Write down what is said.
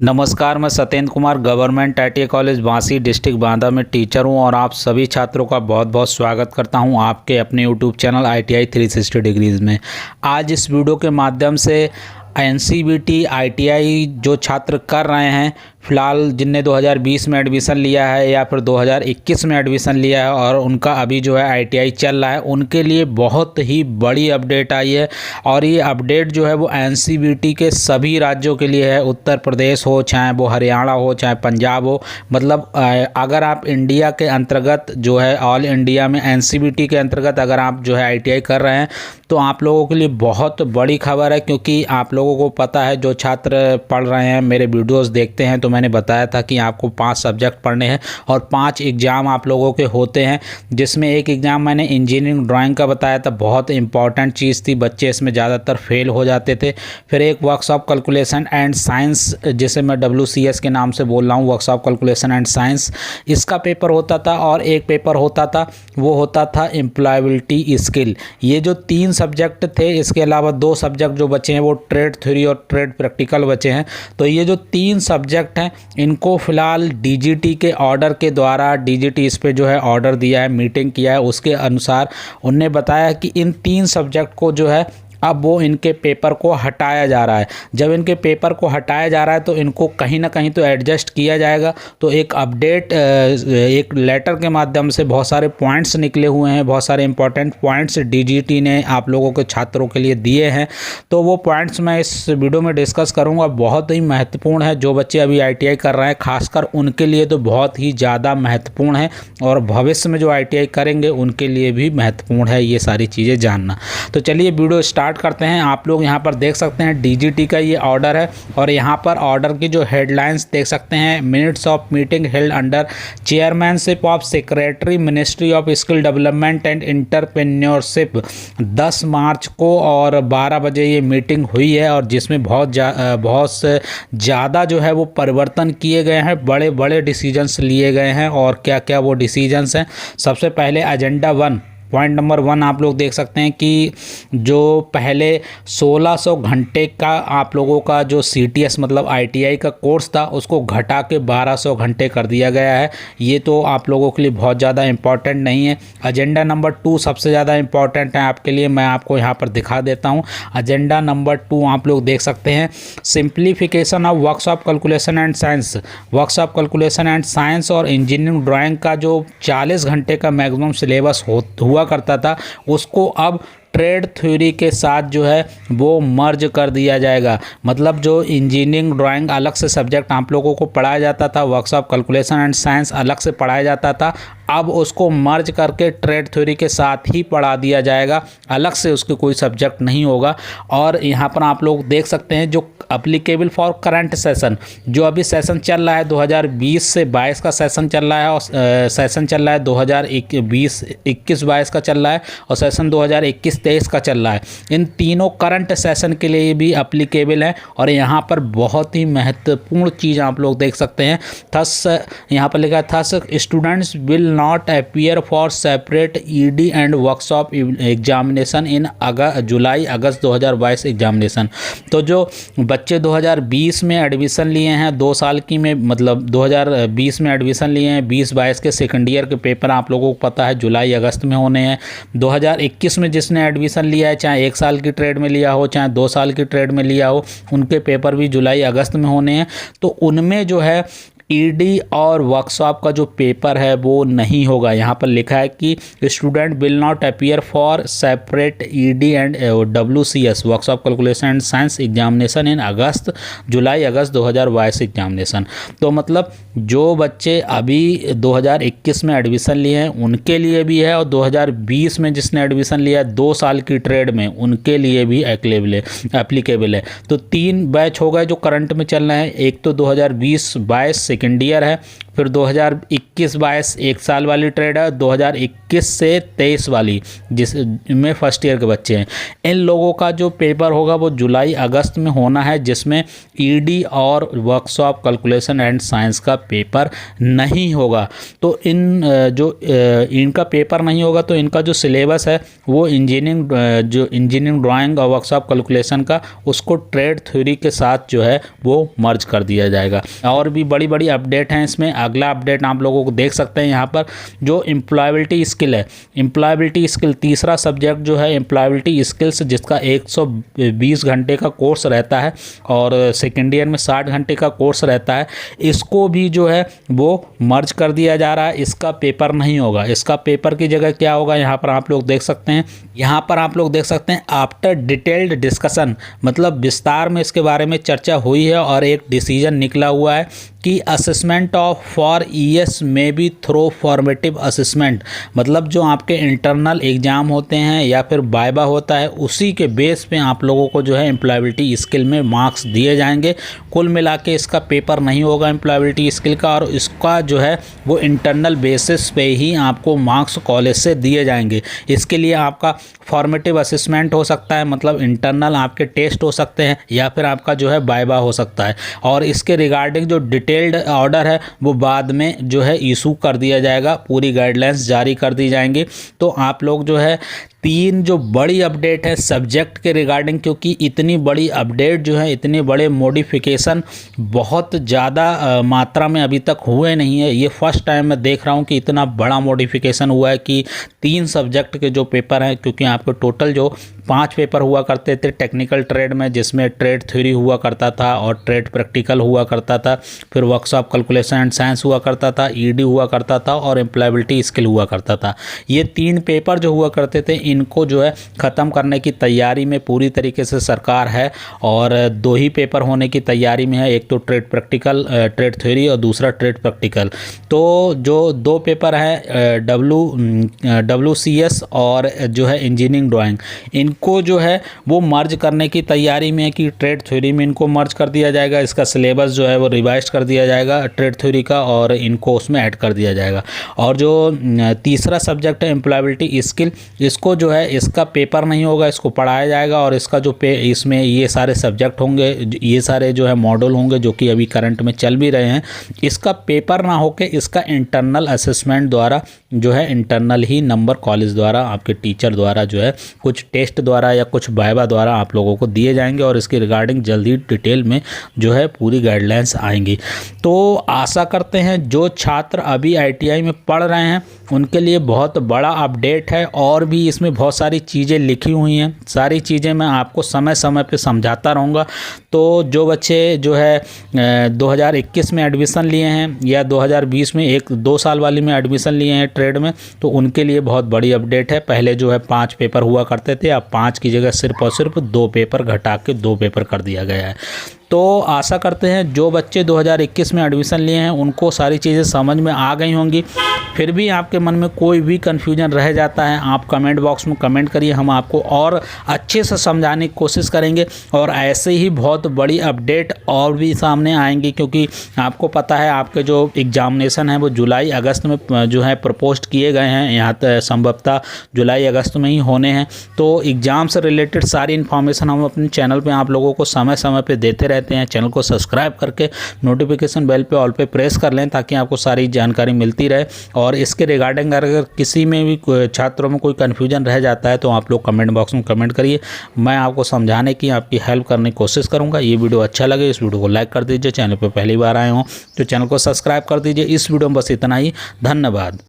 नमस्कार, मैं Satyendra Kumar government ITI college Bansi district Banda में टीचर हूं और आप सभी छात्रों का बहुत बहुत स्वागत करता हूं आपके अपने यूट्यूब चैनल ITI 360 डिग्रीज़ में। आज इस वीडियो के माध्यम से NCVT ITI जो छात्र कर रहे हैं, फ़िलहाल जिनने 2020 में एडमिशन लिया है या फिर 2021 में एडमिशन लिया है और उनका अभी जो है ITI चल रहा है, उनके लिए बहुत ही बड़ी अपडेट आई है। और ये अपडेट जो है वो NCVT के सभी राज्यों के लिए है, उत्तर प्रदेश हो, चाहे वो हरियाणा हो, चाहे पंजाब हो। मतलब अगर आप इंडिया के अंतर्गत जो है ऑल इंडिया में NCVT के अंतर्गत अगर आप जो है ITI कर रहे हैं तो आप लोगों के लिए बहुत बड़ी खबर है, क्योंकि आप लोगों को पता है, जो छात्र पढ़ रहे हैं, मेरे वीडियोस देखते हैं, तो मैंने बताया था कि आपको 5 सब्जेक्ट पढ़ने हैं और 5 एग्ज़ाम आप लोगों के होते हैं, जिसमें एक एग्ज़ाम मैंने इंजीनियरिंग ड्राइंग का बताया था। बहुत इंपॉर्टेंट चीज़ थी, बच्चे इसमें ज़्यादातर फेल हो जाते थे। फिर एक वर्कशॉप कैलकुलेशन एंड साइंस, जिसे मैं WCS के नाम से बोल रहा हूँ, वर्कशॉप कैलकुलेशन एंड साइंस, इसका पेपर होता था। और एक पेपर होता था, वो होता था एम्प्लॉयबिलिटी स्किल। ये जो 3 सब्जेक्ट थे, इसके अलावा 2 सब्जेक्ट जो बचे हैं वो ट्रेड थ्योरी और ट्रेड प्रैक्टिकल बचे हैं। तो ये जो 3 सब्जेक्ट हैं, इनको फ़िलहाल DGT के ऑर्डर के द्वारा, DGT इस पे जो है ऑर्डर दिया है, मीटिंग किया है, उसके अनुसार उनने बताया कि इन 3 सब्जेक्ट को जो है अब वो इनके पेपर को हटाया जा रहा है। जब इनके पेपर को हटाया जा रहा है तो इनको कहीं ना कहीं तो एडजस्ट किया जाएगा। तो एक अपडेट, एक लेटर के माध्यम से बहुत सारे पॉइंट्स निकले हुए हैं, बहुत सारे इंपॉर्टेंट पॉइंट्स DGT ने आप लोगों के छात्रों के लिए दिए हैं। तो वो पॉइंट्स मैं इस वीडियो में डिस्कस करूँगा। बहुत ही महत्वपूर्ण है, जो बच्चे अभी ITI कर रहे हैं खासकर उनके लिए तो बहुत ही ज़्यादा महत्वपूर्ण है, और भविष्य में जो ITI करेंगे उनके लिए भी महत्वपूर्ण है ये सारी चीज़ें जानना। तो चलिए वीडियो स्टार्ट करते हैं। आप लोग यहाँ पर देख सकते हैं DGT का ये ऑर्डर है, और यहाँ पर ऑर्डर की जो हेडलाइंस देख सकते हैं, minutes of meeting held under chairmanship of secretary ministry of skill development and entrepreneurship 10 मार्च को और 12 बजे ये मीटिंग हुई है, और जिसमें बहुत ज़्यादा जो है वो परिवर्तन किए गए हैं, बड़े बड़े डिसीजंस लिए गए हैं। और क्या क्या वो डिसीजंस हैं, सबसे पहले एजेंडा 1, पॉइंट नंबर 1 आप लोग देख सकते हैं कि जो पहले 1600 घंटे का आप लोगों का जो CTS मतलब ITI का कोर्स था, उसको घटा के 1200 घंटे कर दिया गया है। ये तो आप लोगों के लिए बहुत ज़्यादा इम्पॉर्टेंट नहीं है। एजेंडा नंबर 2 सबसे ज़्यादा इम्पॉर्टेंट है आपके लिए, मैं आपको यहाँ पर दिखा देता हूँ। एजेंडा नंबर 2 आप लोग देख सकते हैं, simplification of workshop calculation and science. Workshop calculation and science और इंजीनियरिंग ड्राइंग का जो 40 घंटे का मैक्सिमम सिलेबस हुआ करता था, उसको अब ट्रेड थ्योरी के साथ जो है वो मर्ज कर दिया जाएगा। मतलब जो इंजीनियरिंग ड्राइंग अलग से सब्जेक्ट आप लोगों को पढ़ाया जाता था, वर्कशॉप कैलकुलेशन एंड साइंस अलग से पढ़ाया जाता था, अब उसको मर्ज करके ट्रेड थ्योरी के साथ ही पढ़ा दिया जाएगा, अलग से उसके कोई सब्जेक्ट नहीं होगा। और यहाँ पर आप लोग देख सकते हैं जो अप्लीकेबल फॉर करंट सेशन, जो अभी सेशन चल रहा है 2020 से 22 का सेशन चल रहा है, और सेशन चल रहा है 2021-22 का चल रहा है, और सेशन 2021-23 का चल रहा है। इन तीनों करंट सेशन के लिए भी अप्लीकेबल है। और यहाँ पर बहुत ही महत्वपूर्ण चीज़ आप लोग देख सकते हैं, थस यहाँ पर लिखा है, thus students will not appear for separate ED and workshop examination in July August 2022 examination. तो जो बच्चे 2020 में एडमिशन लिए हैं, 2 साल की में, मतलब 2020 में एडमिशन लिए हैं, 20-22 के सेकेंड ईयर के पेपर आप लोगों को पता है जुलाई अगस्त में होने हैं। 2021 में जिसने एडमिशन लिया है, चाहे 1 साल की ट्रेड में लिया हो, चाहे 2 साल की ट्रेड में लिया हो, उनके पेपर भी जुलाई अगस्त में होने हैं। तो उनमें जो है ED और वर्कशॉप का जो पेपर है वो नहीं होगा। यहाँ पर लिखा है कि student will not appear for separate ED and WCS workshop calculation and science examination in July August 2022 examination. तो मतलब जो बच्चे अभी 2021 में एडमिशन लिए हैं उनके लिए भी है, और 2020 में जिसने एडमिशन लिया है 2 साल की ट्रेड में, उनके लिए भी एप्लीकेबल है। तो 3 बैच हो गए जो करंट में चल रहे हैं। एक तो 2020-22 सेकेंड ईयर है। फिर 2021-22 1 साल वाली ट्रेड है, 2021 से 23 वाली जिसमें फर्स्ट ईयर के बच्चे हैं। इन लोगों का जो पेपर होगा वो जुलाई अगस्त में होना है, जिसमें ईडी और वर्कशॉप कैलकुलेशन एंड साइंस का पेपर नहीं होगा। तो इनका पेपर नहीं होगा तो इनका जो सिलेबस है वो इंजीनियरिंग ड्राइंग और वर्कशॉप कैलकुलेशन का उसको ट्रेड थ्योरी के साथ जो है वो मर्ज कर दिया जाएगा। और भी बड़ी बड़ी अपडेट हैं इसमें। अगला अपडेट आप लोगों को देख सकते हैं यहाँ पर, जो एम्प्लॉयबिलिटी स्किल है, एम्प्लॉयबिलिटी स्किल तीसरा सब्जेक्ट जो है एम्प्लॉयबिलिटी स्किल्स, जिसका 120 घंटे का कोर्स रहता है और सेकेंड ईयर में 60 घंटे का कोर्स रहता है, इसको भी जो है वो मर्ज कर दिया जा रहा है। इसका पेपर नहीं होगा। इसका पेपर की जगह क्या होगा, यहाँ पर आप लोग देख सकते हैं। यहाँ पर आप लोग देख सकते हैं आफ्टर डिटेल्ड डिस्कशन, मतलब विस्तार में इसके बारे में चर्चा हुई है और एक डिसीजन निकला हुआ है कि असेसमेंट ऑफ फॉर ईएस में बी थ्रो फॉर्मेटिव असेसमेंट, मतलब जो आपके इंटरनल एग्ज़ाम होते हैं या फिर वाइवा होता है उसी के बेस पे आप लोगों को जो है एम्प्लॉयबिलिटी स्किल में मार्क्स दिए जाएंगे। कुल मिला के इसका पेपर नहीं होगा एम्प्लॉयबिलिटी स्किल का, और इसका जो है वो इंटरनल बेसिस पे ही आपको मार्क्स कॉलेज से दिए जाएंगे। इसके लिए आपका फॉर्मेटिव असेसमेंट हो सकता है, मतलब इंटरनल आपके टेस्ट हो सकते हैं, या फिर आपका जो है वाइवा हो सकता है। और इसके रिगार्डिंग जो डिटेल्ड ऑर्डर है वो बाद में जो है इशू कर दिया जाएगा, पूरी गाइडलाइंस जारी कर दी जाएंगी। तो आप लोग जो है 3 जो बड़ी अपडेट है सब्जेक्ट के रिगार्डिंग, क्योंकि इतनी बड़ी अपडेट जो है, इतने बड़े मॉडिफिकेशन बहुत ज़्यादा मात्रा में अभी तक हुए नहीं है। ये फर्स्ट टाइम मैं देख रहा हूँ कि इतना बड़ा मॉडिफिकेशन हुआ है कि 3 सब्जेक्ट के जो पेपर हैं, क्योंकि आपको टोटल जो 5 पेपर हुआ करते थे टेक्निकल ट्रेड में, जिसमें ट्रेड थ्योरी हुआ करता था और ट्रेड प्रैक्टिकल हुआ करता था, फिर वर्कशॉप कैलकुलेशन एंड साइंस हुआ करता था, ईडी हुआ करता था और एम्प्लॉयबिलिटी स्किल हुआ करता था। ये 3 पेपर जो हुआ करते थे इनको जो है ख़त्म करने की तैयारी में पूरी तरीके से सरकार है, और 2 ही पेपर होने की तैयारी में है। एक तो ट्रेड प्रैक्टिकल ट्रेड थ्योरी और दूसरा ट्रेड प्रैक्टिकल। तो जो 2 पेपर हैं WCS और जो है इंजीनियरिंग ड्राइंग, इनको जो है वो मर्ज करने की तैयारी में है कि ट्रेड थ्योरी में इनको मर्ज कर दिया जाएगा। इसका सिलेबस जो है वो रिवाइज कर दिया जाएगा ट्रेड थ्योरी का, और इनको उसमें ऐड कर दिया जाएगा। और जो तीसरा सब्जेक्ट है एम्प्लॉयबिलिटी स्किल, इसको जो है इसका पेपर नहीं होगा, इसको पढ़ाया जाएगा और इसका जो इसमें ये सारे सब्जेक्ट होंगे, ये सारे जो है मॉडल होंगे जो कि अभी करंट में चल भी रहे हैं। इसका पेपर ना होके इसका इंटरनल असेसमेंट द्वारा जो है इंटरनल ही नंबर कॉलेज द्वारा आपके टीचर द्वारा जो है कुछ टेस्ट द्वारा या कुछ वाइवा द्वारा आप लोगों को दिए जाएंगे, और इसके रिगार्डिंग जल्दी डिटेल में जो है पूरी गाइडलाइंस आएंगी। तो आशा करते हैं जो छात्र अभी ITI में पढ़ रहे हैं उनके लिए बहुत बड़ा अपडेट है, और भी इसमें बहुत सारी चीज़ें लिखी हुई हैं। सारी चीज़ें मैं आपको समय समय पे समझाता रहूँगा। तो जो बच्चे जो है 2021 में एडमिशन लिए हैं या 2020 में 1-2 साल वाली में एडमिशन लिए हैं ट्रेड में, तो उनके लिए बहुत बड़ी अपडेट है। पहले जो है 5 पेपर हुआ करते थे, अब 5 की जगह सिर्फ और सिर्फ 2 पेपर घटा के 2 पेपर कर दिया गया है। तो आशा करते हैं जो बच्चे 2021 में एडमिशन लिए हैं उनको सारी चीज़ें समझ में आ गई होंगी। फिर भी आपके मन में कोई भी कन्फ्यूजन रह जाता है, आप कमेंट बॉक्स में कमेंट करिए, हम आपको और अच्छे से समझाने की कोशिश करेंगे। और ऐसे ही बहुत बड़ी अपडेट और भी सामने आएंगी, क्योंकि आपको पता है आपके जो एग्जामिनेशन है वो जुलाई अगस्त में जो है प्रपोस्ट किए गए हैं, यहाँ संभवतः जुलाई अगस्त में ही होने हैं। तो एग्ज़ाम से रिलेटेड सारी इन्फॉर्मेशन हम अपने चैनल पर आप लोगों को समय समय पर देते रहते हैं। चैनल को सब्सक्राइब करके नोटिफिकेशन बेल पे ऑल पे प्रेस कर लें, ताकि आपको सारी जानकारी मिलती रहे। और इसके रिगार्डिंग अगर किसी में भी छात्रों में कोई कन्फ्यूजन रह जाता है तो आप लोग कमेंट बॉक्स में कमेंट करिए, मैं आपको समझाने की आपकी हेल्प करने की कोशिश करूंगा। ये वीडियो अच्छा लगे इस वीडियो को लाइक कर दीजिए, चैनल पर पहली बार आए हों तो चैनल को सब्सक्राइब कर दीजिए। इस वीडियो में बस इतना ही, धन्यवाद।